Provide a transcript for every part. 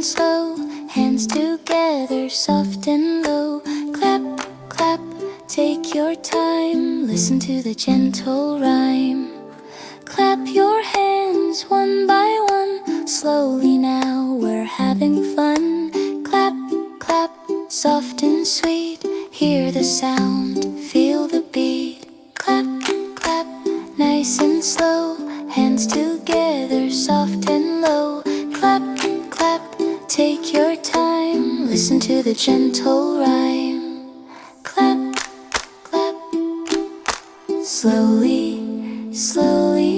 and slow, hands together, soft and low. Clap, clap, take your time, listen to the gentle rhyme. Clap your hands one by one, slowly now we're having fun. Clap, clap, soft and sweet, hear the sound, feel the beat. Clap, clap, nice and slow, hands together, soft and low. Clap, clap, take your time, listen to the gentle rhyme. Clap, clap, slowly, slowly.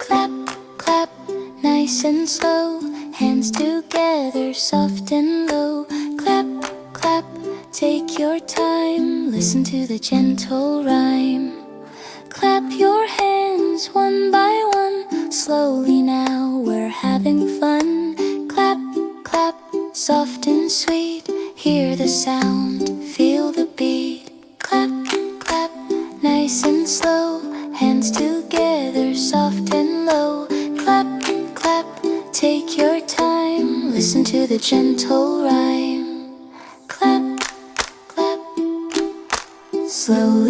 Clap, clap, nice and slow, hands together, soft and low. Clap, clap, take your time, listen to the gentle rhyme. Clap your hands one by one, slowly now we're having fun. Clap, clap, soft and sweet, hear the sound, feel the beat. Clap, clap, nice and slow, hands together, soft and low. Clap, clap, take your time, listen to the gentle rhyme. Clap, clap, slowly.